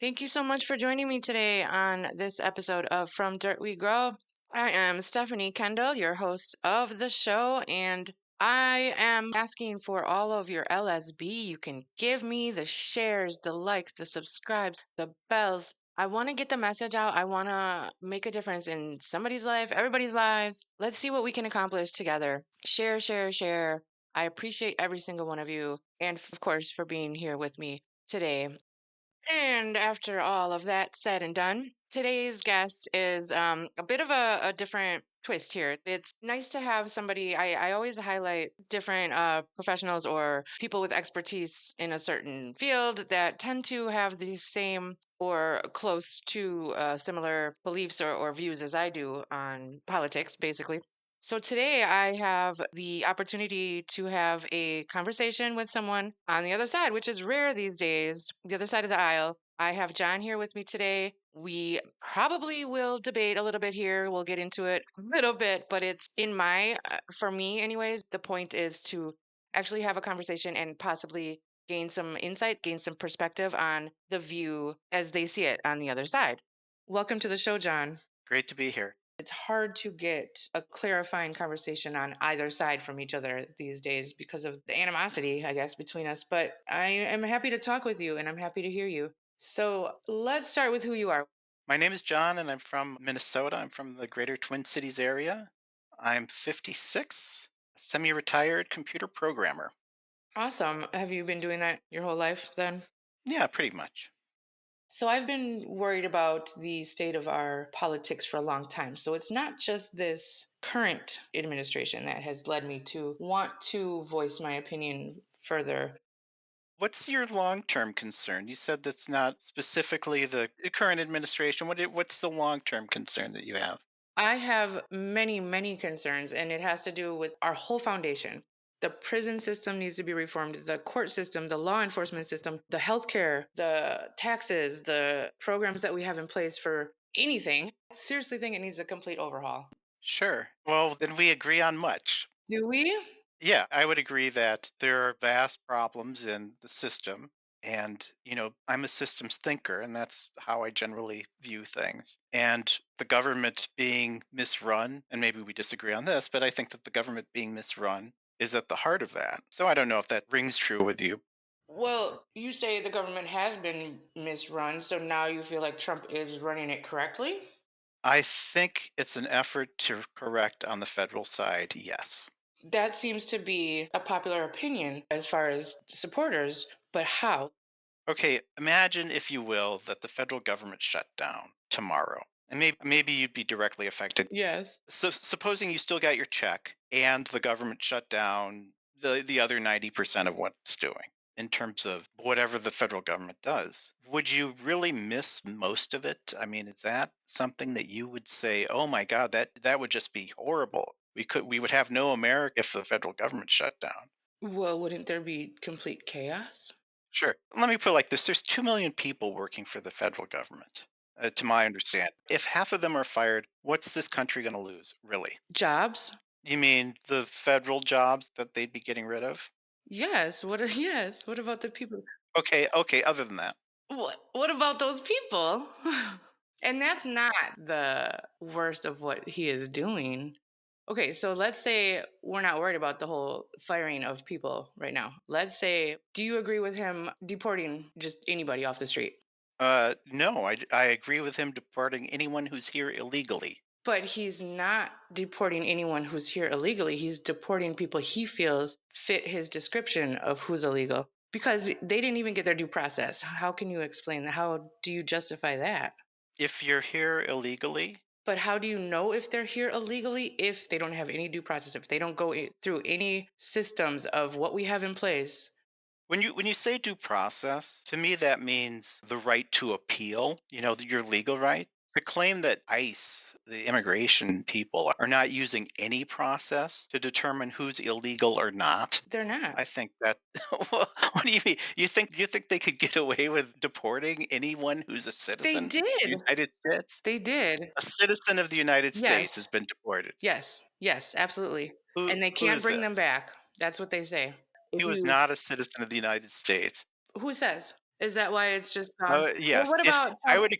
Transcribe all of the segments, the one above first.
Thank you so much for joining me today on this episode of From Dirt We Grow. I am Stephanie Kendall, your host of the show, and I am asking for all of your LSB. You can give me the shares, the likes, the subscribes, the bells. I want to get the message out. I want to make a difference in somebody's life, everybody's lives. Let's see what we can accomplish together. Share, share, share. I appreciate every single one of you, and of course, for being here with me today. And after all of that said and done, today's guest is a bit of a different twist here. It's nice to have somebody, I always highlight different professionals or people with expertise in a certain field that tend to have the same or close to similar beliefs or views as I do on politics, basically. So today I have the opportunity to have a conversation with someone on the other side, which is rare these days, the other side of the aisle. I have John here with me today. We probably will debate a little bit here. We'll get into it a little bit, but it's for me, anyways, the point is to actually have a conversation and possibly gain some insight, gain some perspective on the view as they see it on the other side. Welcome to the show, John. Great to be here. It's hard to get a clarifying conversation on either side from each other these days because of the animosity, I guess, between us. But I am happy to talk with you and I'm happy to hear you. So let's start with who you are. My name is John, and I'm from Minnesota. I'm from the greater Twin Cities area. I'm 56, semi retired computer programmer. Awesome. Have you been doing that your whole life then? Yeah, pretty much. So I've been worried about the state of our politics for a long time. So it's not just this current administration that has led me to want to voice my opinion further. What's your long term concern? You said that's not specifically the current administration. What's the long term concern that you have? I have many, many concerns, and it has to do with our whole foundation. The prison system needs to be reformed, the court system, the law enforcement system, the healthcare, the taxes, the programs that we have in place for anything. I seriously think it needs a complete overhaul. Sure. Well, then we agree on much. Do we? Yeah, I would agree that there are vast problems in the system. And, I'm a systems thinker, and that's how I generally view things. And the government being misrun, and maybe we disagree on this, but I think that the government being misrun is at the heart of that. So I don't know if that rings true with you. Well, you say the government has been misrun, so now you feel like Trump is running it correctly? I think it's an effort to correct on the federal side, yes. That seems to be a popular opinion as far as supporters, but how? Okay, imagine, if you will, that the federal government shut down tomorrow. And maybe you'd be directly affected. Yes. So supposing you still got your check and the government shut down the other 90% of what it's doing in terms of whatever the federal government does, would you really miss most of it? I mean, is that something that you would say, "Oh my God, that would just be horrible. We would have no America if the federal government shut down." Well, wouldn't there be complete chaos? Sure. Let me put it like this: there's 2 million people working for the federal government. To my understanding, if half of them are fired, what's this country going to lose, really? Jobs? You mean the federal jobs that they'd be getting rid of? Yes. Yes. What about the people? Okay, other than that. What about those people? And that's not the worst of what he is doing. Okay, so let's say we're not worried about the whole firing of people right now. Let's say, do you agree with him deporting just anybody off the street? No, I agree with him deporting anyone who's here illegally. But he's not deporting anyone who's here illegally. He's deporting people he feels fit his description of who's illegal because they didn't even get their due process. How can you explain that? How do you justify that? If you're here illegally, But how do you know if they're here illegally if they don't have any due process, if they don't go through any systems of what we have in place? when you say due process, to me that means the right to appeal, your legal right. To claim that ICE, the immigration people, are not using any process to determine who's illegal or not, They're not. I think that what do you mean? You think they could get away with deporting anyone who's a They citizen of the did. United States? They did. A citizen of the United States has Yes. been deported. Yes. Yes, absolutely. And they Who can't is bring them this? back. That's what they say. If He was you not a citizen of the United States. Who says? Is that why it's just gone? Well, Yes, what if about I would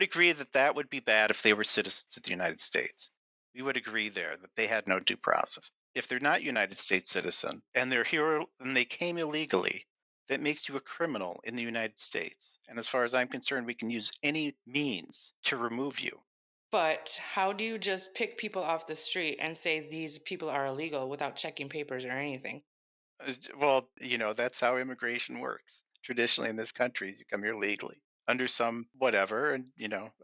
agree that that would be bad if they were citizens of the United States. We would agree there that they had no due process. If they're not United States citizen and they're here and they came illegally, that makes you a criminal in the United States. And as far as I'm concerned, we can use any means to remove you. but how do you just pick people off the street and say these people are illegal without checking papers or anything? Well, that's how immigration works. Traditionally in this country, is you come here legally under some whatever. And,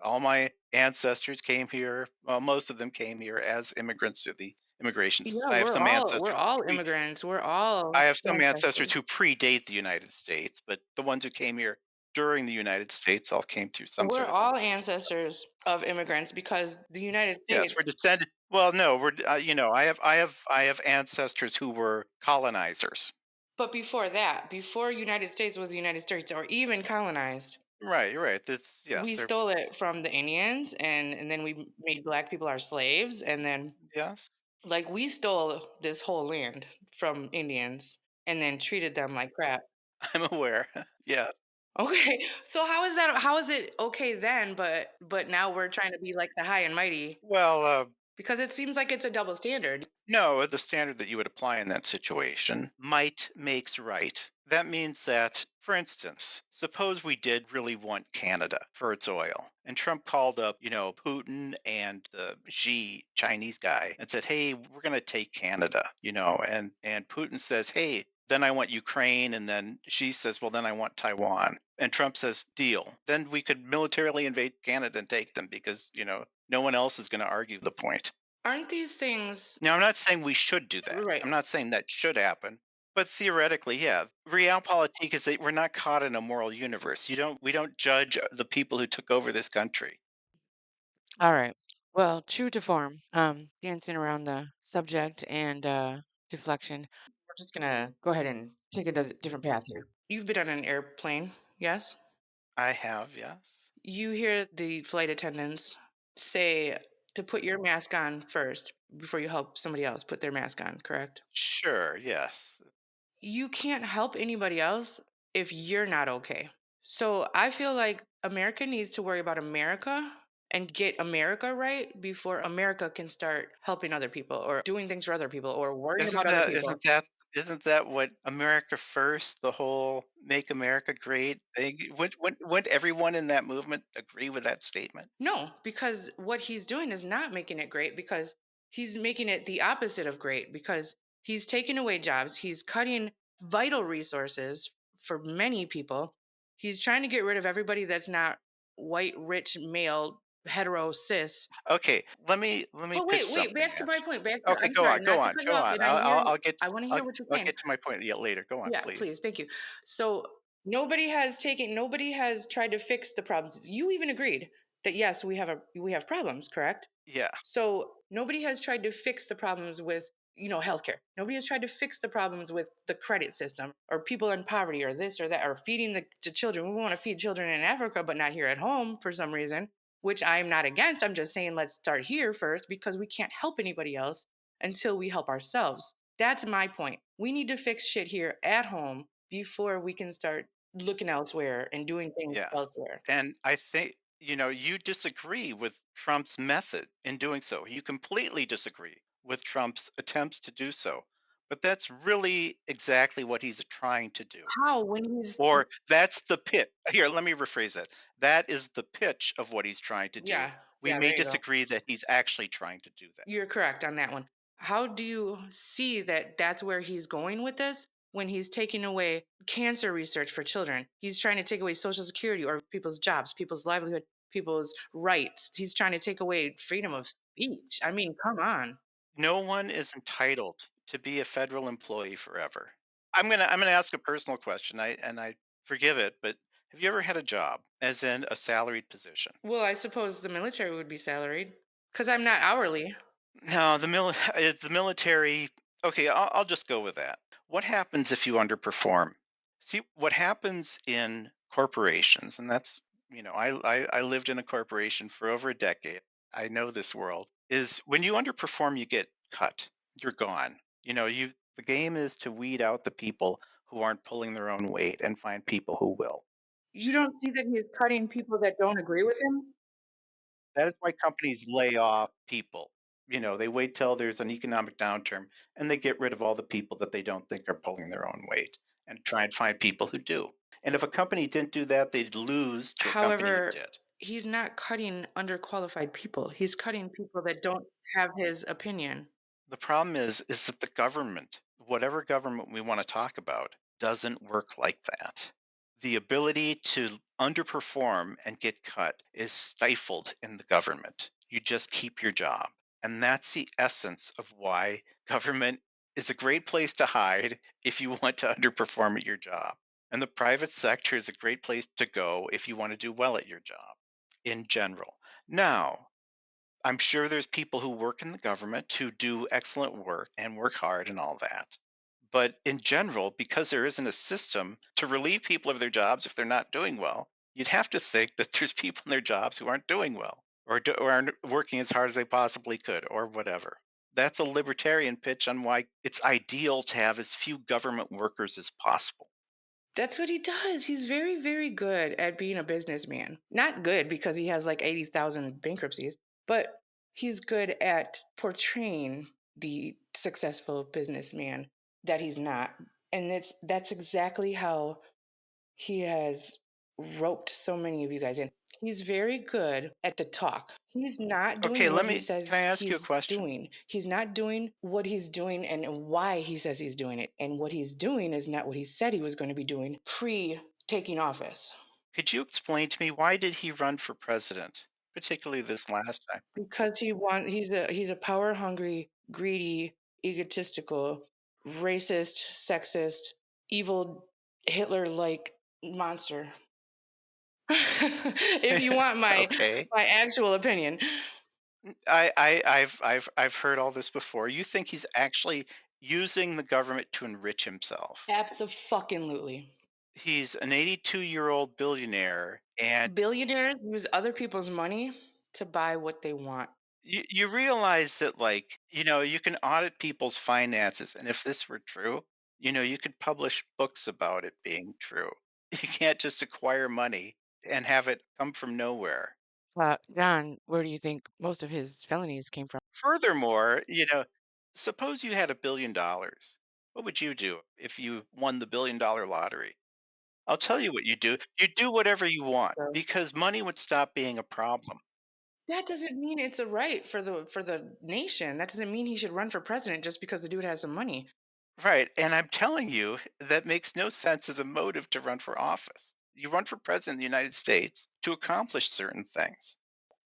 all my ancestors came here. Well, most of them came here as immigrants through the immigration Yeah, system. I have some we're ancestors. all immigrants. We're all I have some ancestors ancestors. who predate the United States, but the ones who came here during the United States all came through some We're sort of all immigration. ancestors of immigrants because the United Yes, we're States. descended. Well, no, I have ancestors who were colonizers. But before that, before United States was the United States or even colonized, Right, you're right. That's we yes, they're stole it from the Indians and then we made black people our slaves and then yes. like we stole this whole land from Indians and then treated them like crap. I'm aware. Yeah. Okay. So how is it okay then but now we're trying to be like the high and mighty Well, because it seems like it's a double standard. no, the standard that you would apply in that situation might makes right. That means that, for instance, suppose we did really want Canada for its oil, and Trump called up, Putin and the Xi Chinese guy and said, "Hey, we're going to take Canada," and Putin says, "Hey." Then I want Ukraine, and then Xi says, "Well, then I want Taiwan." And Trump says, "Deal." Then we could militarily invade Canada and take them because no one else is going to argue the point. Aren't these things Now, I'm not saying we should do that. right? I'm not saying that should happen, but theoretically, yeah. Realpolitik is that we're not caught in a moral universe. We don't judge the people who took over this country. All right. Well, true to form, dancing around the subject and deflection. We're just gonna go ahead and take a different path here. You've been on an airplane, yes? I have, yes. You hear the flight attendants say to put your mask on first before you help somebody else put their mask on, correct? Sure, yes. You can't help anybody else if you're not okay. So I feel like America needs to worry about America and get America right before America can start helping other people or doing things for other people or worrying Isn't about other that people. isn't that isn't that what America first, the whole make America great thing? Wouldn't everyone in that movement agree with that statement? No, because what he's doing is not making it great because he's making it the opposite of great because he's taking away jobs, he's cutting vital resources for many people. He's trying to get rid of everybody that's not white, rich, male, hetero, cis. Okay, let me But pitch wait, something back to at my you. point. Back to Okay, I'm sorry, go not to on, cut you go off, on. and I hear you. Get I want to I'll hear what you're I'll saying. get to my point yet later. Go on, Yeah, please. please, thank you. So nobody has tried to fix the problems. You even agreed that yes, we have problems, correct? Yeah. So nobody has tried to fix the problems with, healthcare. Nobody has tried to fix the problems with the credit system or people in poverty or this or that or feeding the children. We want to feed children in Africa, but not here at home for some reason, which I'm not against. I'm just saying let's start here first because we can't help anybody else until we help ourselves. That's my point. We need to fix shit here at home before we can start looking elsewhere and doing things Yes. elsewhere. And I think, you disagree with Trump's method in doing so. You completely disagree with Trump's attempts to do so. But that's really exactly what he's trying to do. How when he's Or that's the pitch. Here, let me rephrase that. That is the pitch of what he's trying to do. yeah, We yeah, may there you go. disagree that he's actually trying to do that. You're correct on that one. How do you see that that's where he's going with this when he's taking away cancer research for children? He's trying to take away social security or people's jobs, people's livelihood, people's rights. He's trying to take away freedom of speech. I mean, come on. No one is entitled to be a federal employee forever. I'm gonna ask a personal question. I forgive it, but have you ever had a job, as in a salaried position? Well, I suppose the military would be salaried because I'm not hourly. No, the military. Okay, I'll just go with that. What happens if you underperform? See, what happens in corporations, and that's I lived in a corporation for over a decade. I know this world is when you underperform, you get cut. You're gone. The game is to weed out the people who aren't pulling their own weight and find people who will. You don't see that he's cutting people that don't agree with him? That is why companies lay off people. They wait till there's an economic downturn and they get rid of all the people that they don't think are pulling their own weight and try and find people who do. And if a company didn't do that, they'd lose to a company who However, did. he's not cutting underqualified people. He's cutting people that don't have his opinion. The problem is that the government, whatever government we want to talk about, doesn't work like that. The ability to underperform and get cut is stifled in the government. You just keep your job. And that's the essence of why government is a great place to hide if you want to underperform at your job. And the private sector is a great place to go if you want to do well at your job in general. Now, I'm sure there's people who work in the government who do excellent work and work hard and all that. But in general, because there isn't a system to relieve people of their jobs if they're not doing well, you'd have to think that there's people in their jobs who aren't doing well or aren't working as hard as they possibly could or whatever. That's a libertarian pitch on why it's ideal to have as few government workers as possible. That's what he does. He's very, very good at being a businessman. Not good because he has like 80,000 bankruptcies, but he's good at portraying the successful businessman that he's not. And that's exactly how he has roped so many of you guys in. He's very good at the talk. He's not Okay, doing what he can I says ask you a he's question? doing. He's not doing what he's doing and why he says he's doing it. And what he's doing is not what he said he was going to be doing pre taking office. Could you explain to me why did he run for president, particularly this last time? Because he's a power hungry, greedy, egotistical, racist, sexist, evil Hitler like monster. If you want my Okay. actual opinion. I've heard all this before. You think he's actually using the government to enrich himself. Abso-fucking-lutely. He's an 82-year-old billionaire, and Billionaires use other people's money to buy what they want. you realize that, like, you can audit people's finances, and if this were true, you could publish books about it being true. You can't just acquire money and have it come from nowhere. John, where do you think most of his felonies came from? Furthermore, suppose you had $1 billion. What would you do if you won the $1 billion lottery? I'll tell you what you do. You do whatever you want So because money would stop being a problem. that doesn't mean it's a right for the nation. That doesn't mean he should run for president just because the dude has some money. Right. And I'm telling you, that makes no sense as a motive to run for office. You run for president of the United States to accomplish certain things.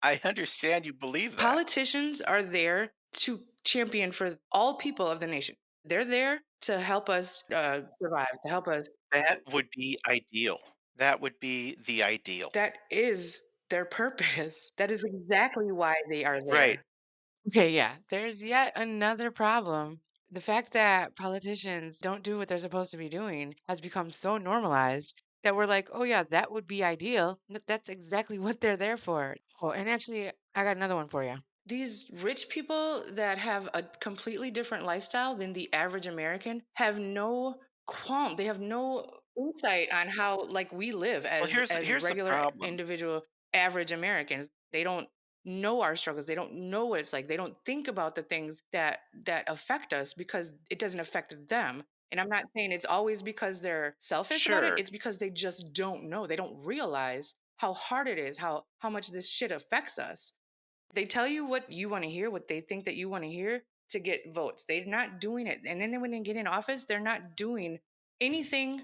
I understand you believe that. Politicians are there to champion for all people of the nation. They're there to help us survive, to help us. That would be ideal. That would be the ideal. That is their purpose. That is exactly why they are Right. there. Okay, yeah. There's yet another problem. The fact that politicians don't do what they're supposed to be doing has become so normalized that we're like, oh, yeah, that would be ideal. That's exactly what they're there for. Oh, and actually, I got another one for you. These rich people that have a completely different lifestyle than the average American have no qualm. They have no insight on how like we live Well, as here's the regular problem. individual average Americans. They don't know our struggles. They don't know what it's like. They don't think about the things that affect us because it doesn't affect them. And I'm not saying it's always because they're selfish about it. Sure. It's because they just don't know. They don't realize how hard it is, how much this shit affects us. They tell you what you want to hear, what they think that you want to hear to get votes. They're not doing it. And then when they get in office, they're not doing anything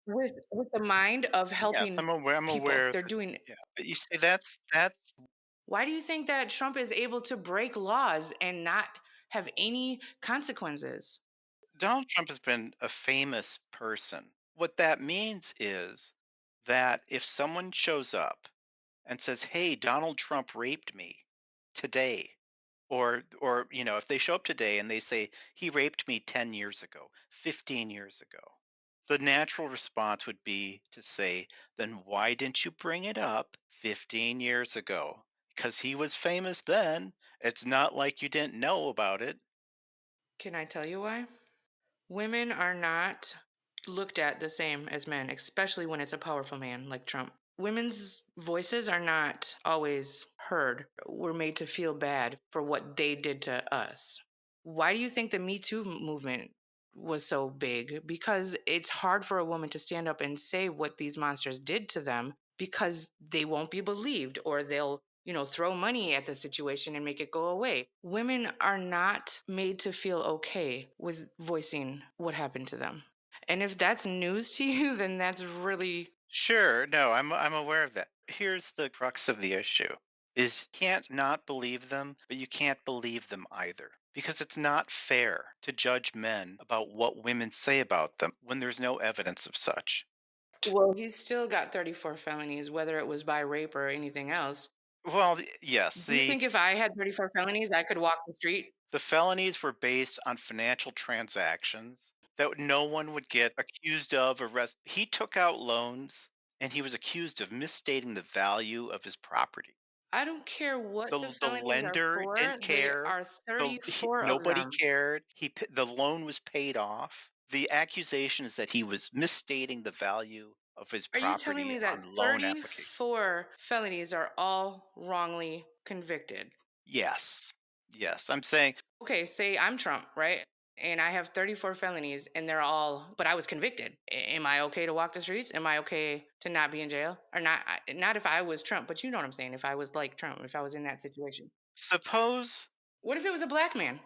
with the mind of Yes, helping I'm people. aware of They're this. doing. Yeah. But you see, that's Why do you think that Trump is able to break laws and not have any consequences? Donald Trump has been a famous person. What that means is that if someone shows up and says, "Hey, Donald Trump raped me today," or if they show up today and they say he raped me 10 years ago, 15 years ago, the natural response would be to say, "Then why didn't you bring it up 15 years ago? Because he was famous then. It's not like you didn't know about it." Can I tell you why? Women are not looked at the same as men, especially when it's a powerful man like Trump. Women's voices are not always heard. We're made to feel bad for what they did to us. Why do you think the Me Too movement was so big? Because it's hard for a woman to stand up and say what these monsters did to them because they won't be believed or they'll throw money at the situation and make it go away. Women are not made to feel okay with voicing what happened to them. And if that's news to you, then that's really. Sure, no, I'm aware of that. Here's the crux of the issue is you can't not believe them, but you can't believe them either. Because it's not fair to judge men about what women say about them when there's no evidence of such. Well, he's still got 34 felonies, whether it was by rape or anything else. Well, yes, Do you think if I had 34 felonies, I could walk the street? the felonies were based on financial transactions that no one would get accused of arrest. He took out loans and he was accused of misstating the value of his property. I don't care what the The felonies are lender for. didn't There care. are 34 of Nobody them. cared. The loan was paid off. The accusation is that he was misstating the value of his Are you telling property me on that loan applications. 34 felonies are all wrongly convicted? Yes. Yes. I'm saying Okay, say I'm Trump, right? And I have 34 felonies and they're all, but I was convicted. Am I okay to walk the streets? Am I okay to not be in jail? Or not? Not if I was Trump, but you know what I'm saying. If I was like Trump, if I was in that situation. suppose What if it was a black man?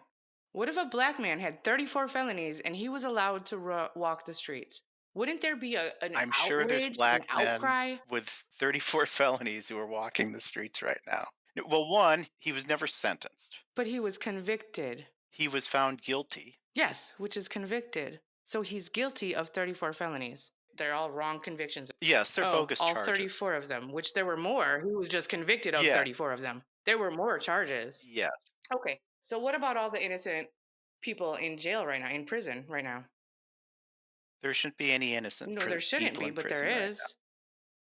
What if a black man had 34 felonies and he was allowed to walk the streets? Wouldn't there be an I'm sure there's outrage, an black men outcry? with 34 felonies who are walking the streets right now. Well, one, he was never sentenced. But he was convicted. He was found guilty. Yes, which is convicted. So he's guilty of 34 felonies. They're all wrong convictions. Yes, they're Oh, bogus all charges. 34 of them, which there were more. He was just convicted of Yes. 34 of them. There were more charges. Yes. Okay. So what about all the innocent people in jail right now, in prison right now? There shouldn't be any innocent No, there shouldn't people be, in but there prison right now. is.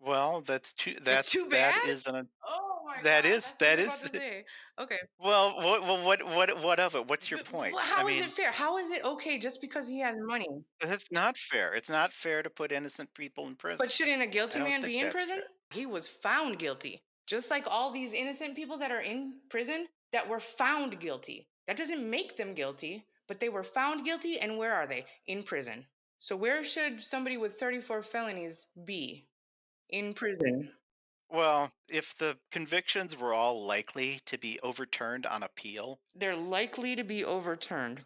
Well, that's too It's too that bad? is an Oh my that God. is That's what that you're about is to say. Okay. well, what of it? What's your point? I How is it mean, fair? How is it okay just because he has money? that's not fair. It's not fair to put innocent people in But prison. shouldn't a I guilty don't man think be in that's prison? fair. He was found guilty. Just like all these innocent people that are in prison that were found guilty. That doesn't make them guilty, but they were found guilty. And where are they? In prison. So, where should somebody with 34 felonies be? In prison. Well, if the convictions were all likely to be overturned on appeal, They're likely to be overturned.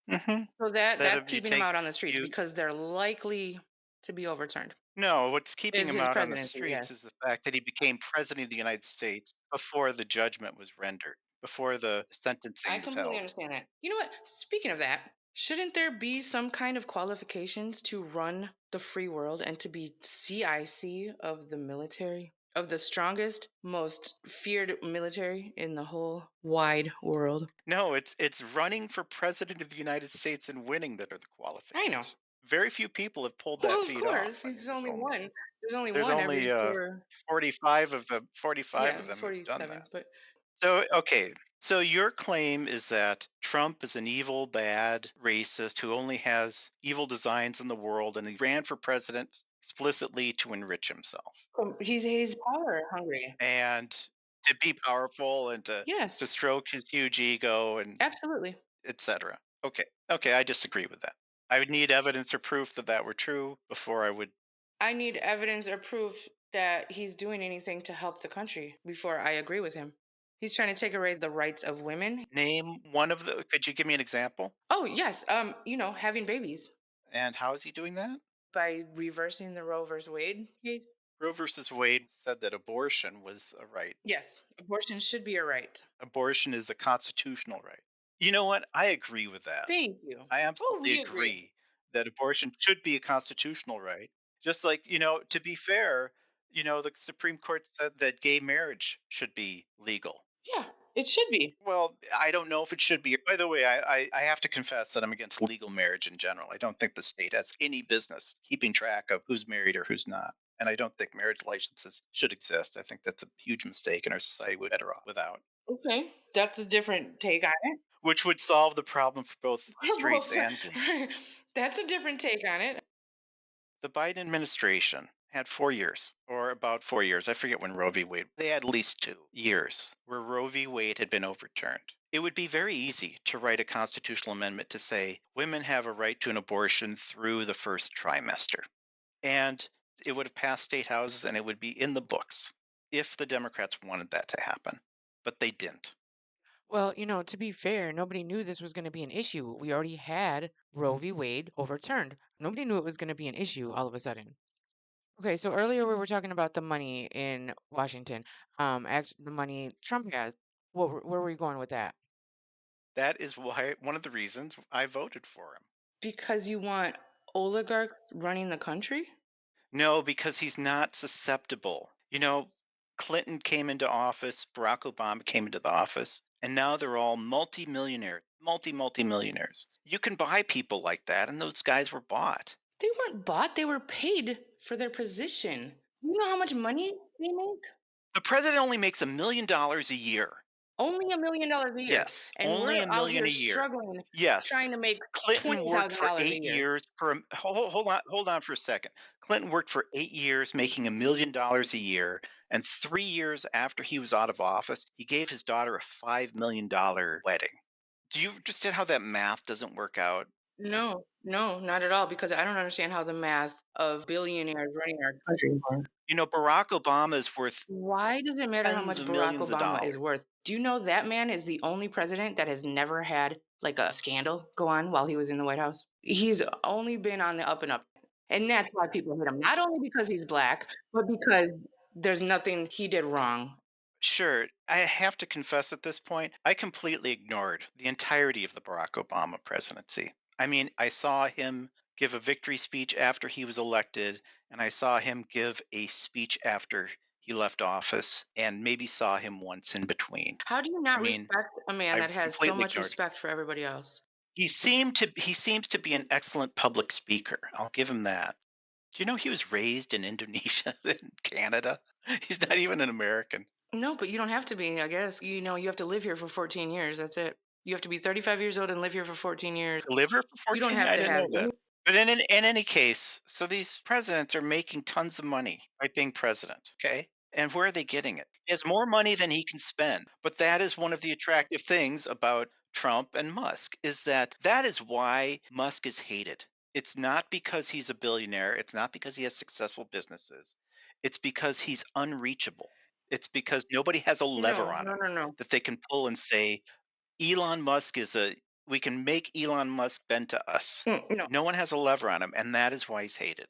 mhm, So, that that's if you keeping them take out on the streets you because they're likely to be overturned. no, what's keeping Is him his out on the presidency, yes. streets is the fact that he became president of the United States before the judgment was rendered, before the I sentencing was completely held. understand that. You know what? Speaking of that, shouldn't there be some kind of qualifications to run the free world and to be CIC of the military? Of the strongest, most feared military in the whole wide world? No, it's running for president of the United States and winning that are the I know. qualifications. Very few people have pulled Well, that of feat course. off. I mean, He's only one. There's only there's one only every four. 45 of Yeah, them who've done that. 47. But So, okay. So your claim is that Trump is an evil, bad racist who only has evil designs in the world and he ran for president explicitly to enrich himself he's power hungry. and to be powerful and to Yes, stroke his huge ego and absolutely. etc. Okay. Okay, I disagree with that. I would need evidence or proof that that were true before I would I need evidence or proof that he's doing anything to help the country before I agree with him. He's trying to take away the rights of women. name one of the could you give me an example? Oh, yes, having babies And how is he doing that? by reversing the Roe versus Wade case. Roe versus Wade said that abortion was a right. Yes, abortion should be a right. Abortion is a constitutional right. You know what? I agree with that. Thank you. I Oh, absolutely we agree. agree that abortion should be a constitutional right. Just like, to be fair, the Supreme Court said that gay marriage should be legal. Yeah, it should be. Well, I don't know if it should be. By the way, I have to confess that I'm against legal marriage in general. I don't think the state has any business keeping track of who's married or who's not. And I don't think marriage licenses should exist. I think that's a huge mistake, and our society would be better off without, Okay, that's a different take on it. which would solve the problem for both We're both streets and gays. that's a different take on it. The Biden administration had 4 years, or about 4 years. I forget when Roe v. Wade. They had at least 2 years where Roe v. Wade had been overturned. It would be very easy to write a constitutional amendment to say women have a right to an abortion through the first trimester. And it would have passed state houses and it would be in the books if the Democrats wanted that to happen. But they didn't. Well, to be fair, nobody knew this was going to be an issue. We already had Roe v. Wade overturned. Nobody knew it was going to be an issue all of a sudden. Okay, so earlier we were talking about the money in Washington. The money Trump has. Where were you going with that? That is why one of the reasons I voted for him. Because you want oligarchs running the country? No, because he's not susceptible. Clinton came into office, Barack Obama came into the office, and now they're all multimillionaires, multi-multimillionaires. You can buy people like that, and those guys were bought. They weren't bought, they were paid for their position. You know how much money they make? The president only makes $1 million a year. Only $1 million a year. Yes, And only we're a out million here a year. struggling Yes, trying to make Clinton worked for $20,000 a 8 year. years for hold on for a second. Clinton worked for 8 years making $1 million a year, and 3 years after he was out of office, he gave his daughter a $5 million wedding. Do you understand how that math doesn't work out? No, no, not at all, because I don't understand how the math of billionaires running our country work. Barack Obama is worth Why does it matter how tens much of Barack millions of Obama dollars. is worth? Do you know that man is the only president that has never had like a scandal go on while he was in the White House? He's only been on the up and up. And that's why people hate him. Not only because he's black, but because there's nothing he did wrong. Sure, I have to confess at this point, I completely ignored the entirety of the Barack Obama presidency. I mean, I saw him give a victory speech after he was elected, and I saw him give a speech after he left office, and maybe saw him once in between. How do you I not mean, respect a man I've that has so completely much ignored. respect for everybody else? He seems to be an excellent public speaker. I'll give him that. Do you know he was raised in Indonesia and Canada? He's not even an American. No, but you don't have to be, I guess. You have to live here for 14 years. That's it. You have to be 35 years old and live here for 14 years. Liver for You don't 14? have I to didn't have know that. But in any case, so these presidents are making tons of money by being president, okay? And where are they getting it? He has more money than he can spend. But that is one of the attractive things about Trump and Musk is that is why Musk is hated. It's not because he's a billionaire, it's not because he has successful businesses. It's because he's unreachable. It's because nobody has a lever No, on no, him no, no. that they can pull and say, Elon Musk is a we can make Elon Musk bend to us. No. No one has a lever on him, and that is why he's hated.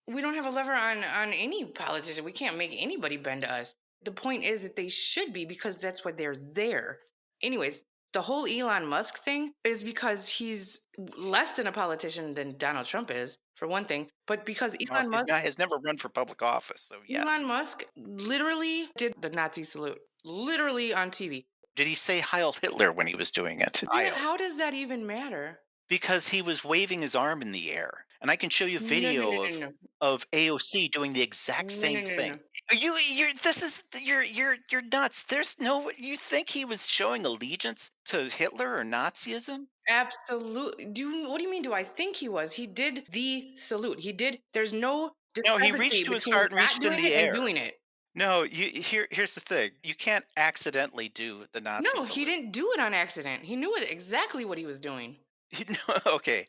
We don't have a lever on any politician. We can't make anybody bend to us. The point is that they should be because that's why they're there. Anyways, the whole Elon Musk thing is because he's less than a politician than Donald Trump is, for one thing. But because Well, he's not has never run for public office, so yes. Elon Musk literally did the Nazi salute, literally on TV. Did he say Heil Hitler when he was doing it? Heil. How does that even matter? Because he was waving his arm in the air. And I can show you No, no, no, video no, no. of AOC doing the exact No, no, same no, no. thing. You're nuts. There's no you think he was showing allegiance to Hitler or Nazism? Absolutely. What do you mean? Do I think he was? He did the salute. He did. There's no No, he discrepancy reached to his between heart and not reached in doing the it and air. doing it. No, here's the thing. You can't accidentally do the Nazi No, he salute. didn't do it on accident. He knew exactly what he was doing. Okay,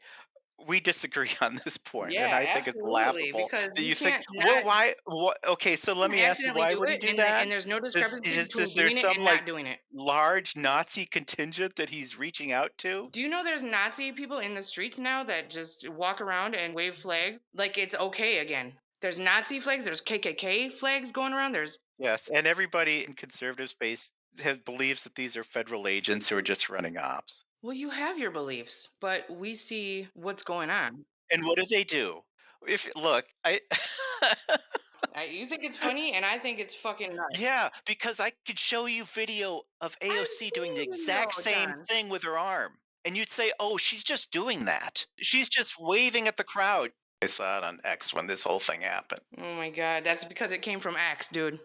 we disagree on this point, and Yeah, I think it's absolutely. laughable Because that you you think, can't well, not why? What? Okay, so let me ask you, accidentally why do would he it, do and that? there's no Is discrepancy is, between is there doing it some and like not doing it. large Nazi contingent that he's reaching out to? Do you know there's Nazi people in the streets now that just walk around and wave flags like it's okay again? There's Nazi flags, there's KKK flags going around. There's Yes, and everybody in conservative space believes that these are federal agents who are just running ops. Well, you have your beliefs, but we see what's going on. And what do they do? If look, I You think it's funny, and I think it's fucking nuts. Yeah, because I could show you video of I've AOC seen doing the your video, exact same John. thing with her arm. And you'd say, "Oh, she's just doing that. She's just waving at the crowd." I saw it on X when this whole thing happened. Oh my god, that's because it came from Axe, dude.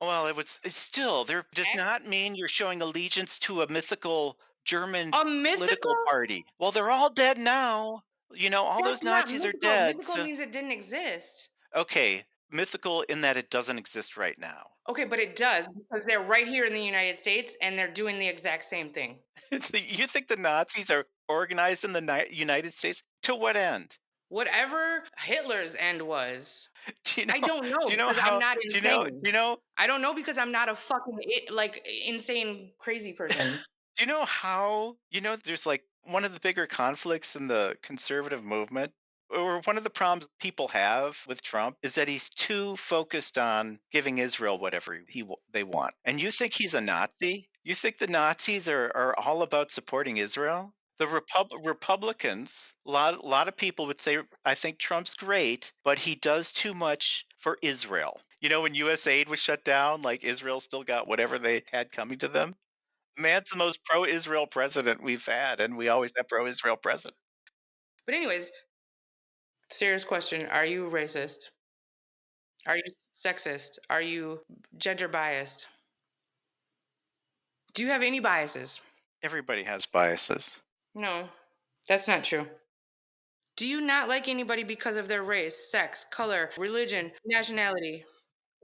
Well, it's still there does Axe? not mean you're showing allegiance to a mythical German A political mythical? party. Well, they're all dead now. All That's those not Nazis are mythical. dead. Mythical So, means it didn't exist. okay, mythical in that it doesn't exist right now. Okay, but it does because they're right here in the United States and they're doing the exact same thing. You think the Nazis are organized in the United States? To what end? Whatever Hitler's end was, Do you I know? don't Do know you know because I'm how? not Do you know? Do insane. you know? I don't know because I'm not a fucking insane crazy person. Do you know how? There's like one of the bigger conflicts in the conservative movement, or one of the problems people have with Trump is that he's too focused on giving Israel whatever they want. And you think he's a Nazi? You think the Nazis are all about supporting Israel? The Republicans, a lot of people would say, I think Trump's great, but he does too much for Israel. When U.S. aid was shut down, like Israel still got whatever they had coming to them. Man's the most pro-Israel president we've had, and we always have pro-Israel president. But anyways, serious question: are you racist? Are you sexist? Are you gender biased? Do you have any biases? Everybody has biases. No, that's not true. Do you not like anybody because of their race, sex, color, religion, nationality?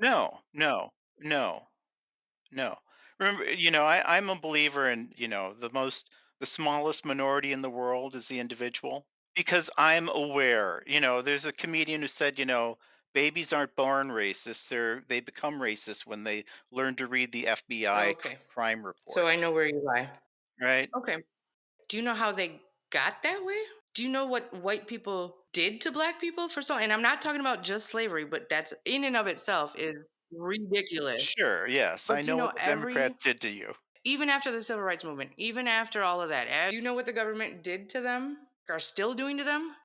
No, no, no, no. Remember, I'm a believer in, the smallest minority in the world is the individual because I'm aware. There's a comedian who said, babies aren't born racist; they become racist when they learn to read the FBI Okay, crime so I know reports, where you lie. right? Okay. Do you know how they got that way? Do you know what white people did to black people for so? And I'm not talking about just slavery, but that's in and of itself is ridiculous. Sure, yes, But I do you know know what the Democrats did to you. even after the civil rights movement, even after all of that, do you know what the government did to them? Are still doing to them?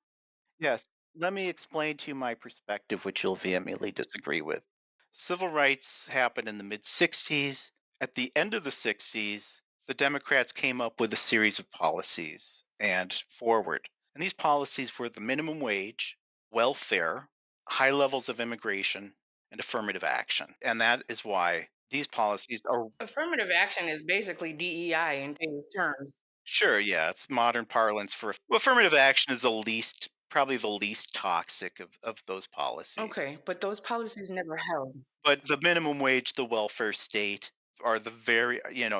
Yes. Let me explain to you my perspective, which you'll vehemently disagree with. Civil rights happened in the mid 60s. At the end of the 60s, the Democrats came up with a series of policies and forward. And these policies were the minimum wage, welfare, high levels of immigration, and affirmative action. And that is why these policies are. Affirmative action is basically DEI in today's terms. Sure, yeah, it's modern parlance for affirmative action is probably the least toxic of those policies. Okay, but those policies never held. But the minimum wage, the welfare state are the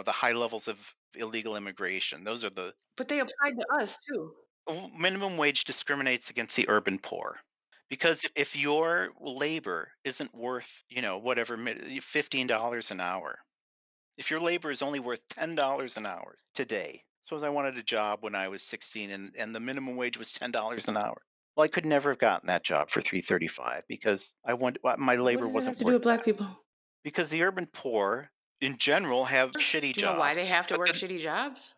high levels of illegal immigration. Those are the But they applied to us too. minimum wage discriminates against the urban poor. Because if your labor isn't worth, whatever, $15 an hour, if your labor is only worth $10 an hour today, suppose I wanted a job when I was 16 and the minimum wage was $10 an hour. Well, I could never have gotten that job for 335 because my What labor does it have wasn't to do worth with that. black people? Because the urban poor in general have shitty Do you know why jobs, they have to but work then shitty jobs?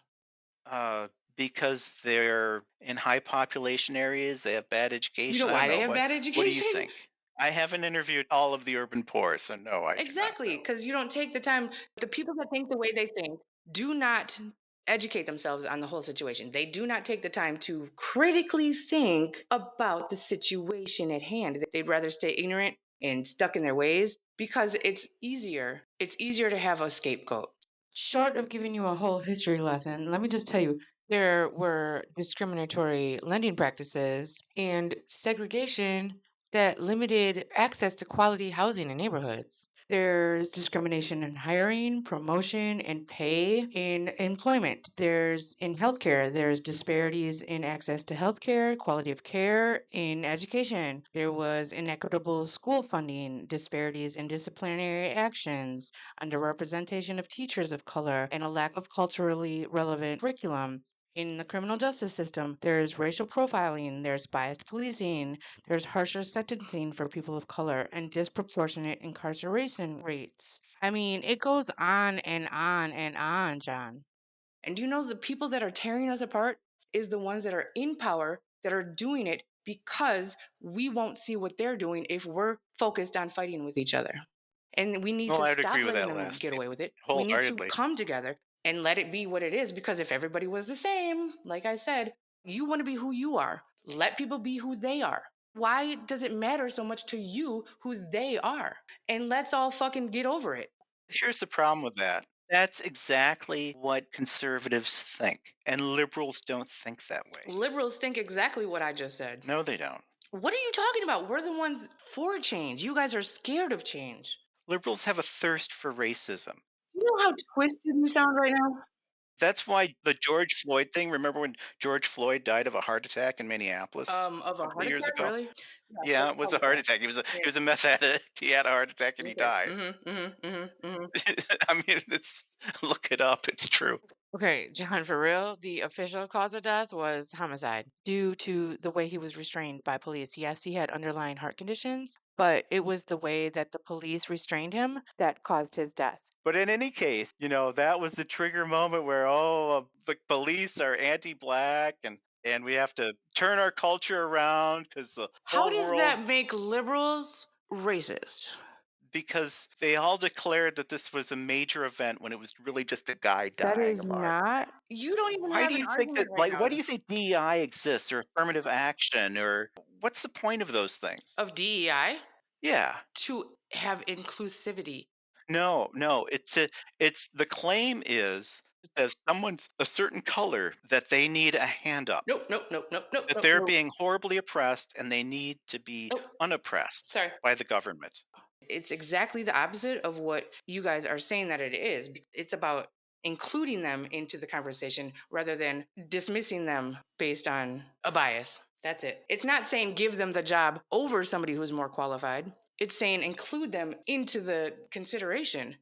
because they're in high population areas, they have bad You education. know I don't why they know. have What bad what do you education? think? I haven't interviewed all of the urban poor, so no, I do not Exactly, know. because you don't take the time. The people that think the way they think do not educate themselves on the whole situation. They do not take the time to critically think about the situation at hand. They'd rather stay ignorant and stuck in their ways because it's easier. It's easier to have a scapegoat. Short of giving you a whole history lesson, let me just tell you there were discriminatory lending practices and segregation that limited access to quality housing in neighborhoods. There's discrimination in hiring, promotion, and pay in employment. There's in healthcare, there's disparities in access to healthcare, quality of care, in education. There was inequitable school funding, disparities in disciplinary actions, underrepresentation of teachers of color, and a lack of culturally relevant curriculum. In the criminal justice system, there's racial profiling, there's biased policing, there's harsher sentencing for people of color, and disproportionate incarceration rates. I mean, it goes on and on and on, John. And do you know the people that are tearing us apart is the ones that are in power that are doing it because we won't see what they're doing if we're focused on fighting with each other. And we need Well, to I would agree stop with letting that them last get away with it. We need to wholeheartedly. come together and let it be what it is because if everybody was the same, like I said, you want to be who you are. Let people be who they are. Why does it matter so much to you who they are? And let's all fucking get over it. Here's the problem with that. That's exactly what conservatives think, and liberals don't think that way. Liberals think exactly what I just said. No, they don't. What are you talking about? We're the ones for change. You guys are scared of change. Liberals have a thirst for racism. You know how twisted you sound right now? That's why the George Floyd thing, remember when George Floyd died of a heart attack in Minneapolis Of a a couple of heart years attack, ago? really? Yeah, Yeah, let's it was call a it heart that. attack. He Yeah. was a meth addict. He had a heart attack and he Okay. died. Mm-hmm. I mean, it's look it up. It's true. Okay, John, for real, the official cause of death was homicide due to the way he was restrained by police. Yes, he had underlying heart conditions, but it was the way that the police restrained him that caused his death. But in any case, that was the trigger moment where the police are anti-black and we have to turn our culture around because the How whole does world that make liberals racist? because they all declared that this was a major event when it was really just a guy That dying is of a heart not. attack. You don't even Why have do an you think that argument right like now why do you think DEI exists or affirmative action or what's the point of those things? of DEI Yeah. to have inclusivity. No, no, it's the claim is that someone's a certain color that they need a hand up, Nope, nope, nope, nope, nope, that nope, they're nope, being horribly oppressed and they need to be nope. unoppressed Sorry. by the government. It's exactly the opposite of what you guys are saying that it is. It's about including them into the conversation rather than dismissing them based on a bias. That's it. It's not saying give them the job over somebody who's more qualified. It's saying include them into the consideration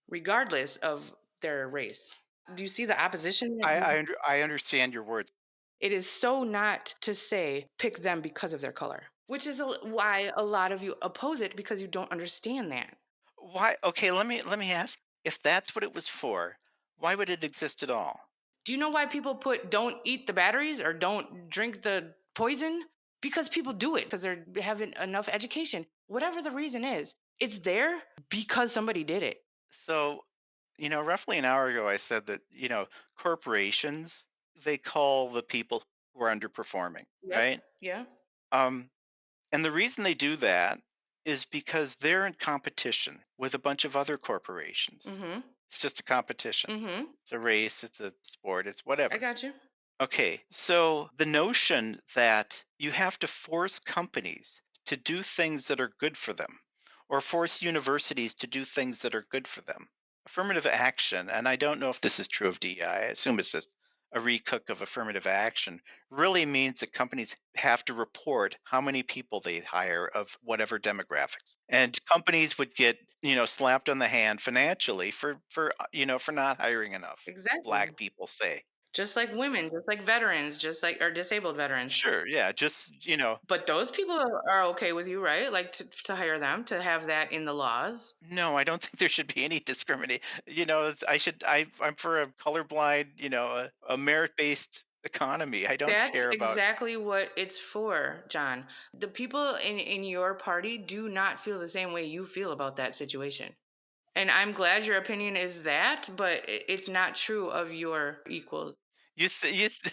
regardless of their race. Do you see the opposition? I understand your words. It is so not to say pick them because of their color, which is why a lot of you oppose it because you don't understand that. Why okay, let me ask, if that's what it was for, why would it exist at all? Do you know why people put don't eat the batteries or don't drink the poison? Because people do it because they're having enough education. Whatever the reason is, it's there because somebody did it. So, roughly an hour ago I said that, corporations, they call the people who are underperforming, Yep. right? Yeah. Um And the reason they do that is because they're in competition with a bunch of other corporations. Mm-hmm. It's just a competition. Mm-hmm. It's a race, it's a sport, it's I whatever. got you. Okay, so the notion that you have to force companies to do things that are good for them or force universities to do things that are good for them. Affirmative action, and I don't know if this is true of DEI, I assume it's just a recook of affirmative action, really means that companies have to report how many people they hire of whatever demographics. And companies would get, slapped on the hand financially for not hiring enough Exactly. black people, say. Just like women, just like veterans, just like or disabled veterans. Sure, yeah, just, But those people are okay with you, right? Like to hire them, to have that in the laws. no, I don't think there should be any discriminate. I'm for a colorblind, a merit-based economy. I don't That's care about. exactly what it's for, John. The people in your party do not feel the same way you feel about that situation. And I'm glad your opinion is that, but it's not true of your equals.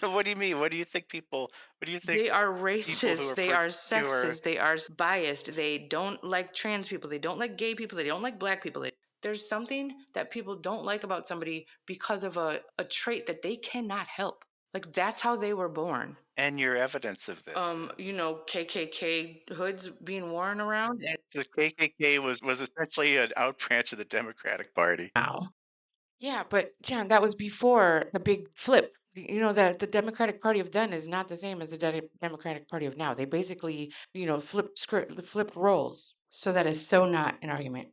What do you mean? What do you think They are people who racist. are They for are who are sexist. They are biased. They don't like trans people. They don't like gay people. They don't like black people. There's something that people don't like about somebody because of a trait that they cannot help. Like that's how they were born. and your evidence of this is KKK hoods being worn around. And the KKK was essentially an out branch of the Democratic Party. wow. Yeah, but John, that was before the big flip. You know that the Democratic Party of then is not the same as the Democratic Party of now. They basically, flipped roles. So that is so not an argument.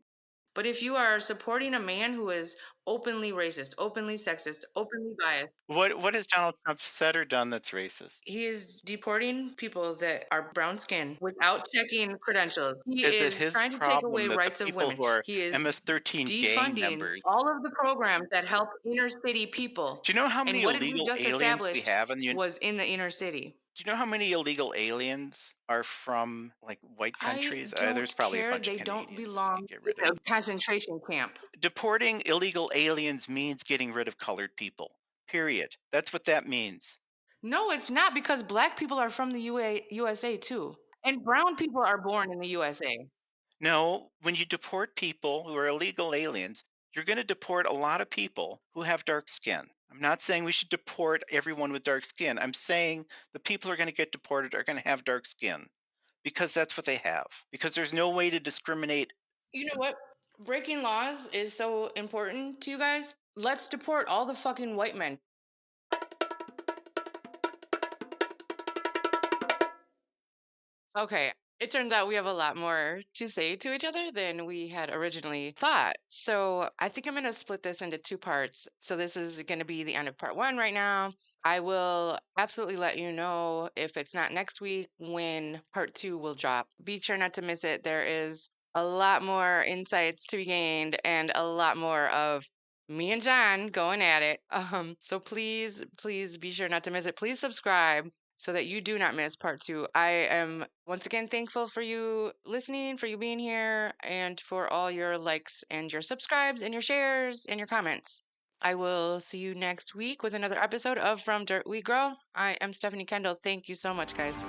But if you are supporting a man who is openly racist, openly sexist, openly biased, What has Donald Trump said or done that's racist? he is deporting people that are brown skin without checking credentials. He Is it is his trying to take away problem that the rights of people women. who are He is MS-13 gang defunding members. all of the programs that help inner city people. Do you know how And many what did we illegal just aliens we establish have was in the inner city? do you know how many illegal aliens are from, like, white I countries? There's don't probably a care. bunch of They don't Canadians we belong could get rid in of. a concentration camp. Deporting illegal aliens means getting rid of colored people, period. That's what that means. No, it's not because black people are from the USA too. And brown people are born in the USA. No, when you deport people who are illegal aliens, You're going to deport a lot of people who have dark skin. I'm not saying we should deport everyone with dark skin. I'm saying the people who are going to get deported are going to have dark skin because that's what they have. Because there's no way to discriminate. You know what? Breaking laws is so important to you guys. Let's deport all the fucking white men. Okay. It turns out we have a lot more to say to each other than we had originally thought. So I think I'm going to split this into two parts. So this is going to be the end of part one right now. I will absolutely let you know if it's not next week when part two will drop. Be sure not to miss it. There is a lot more insights to be gained and a lot more of me and John going at it. So please, please be sure not to miss it. Please subscribe so that you do not miss part two. I am once again thankful for you listening, for you being here, and for all your likes and your subscribes and your shares and your comments. I will see you next week with another episode of From Dirt We Grow. I am Stephanie Kendall. Thank you so much, guys.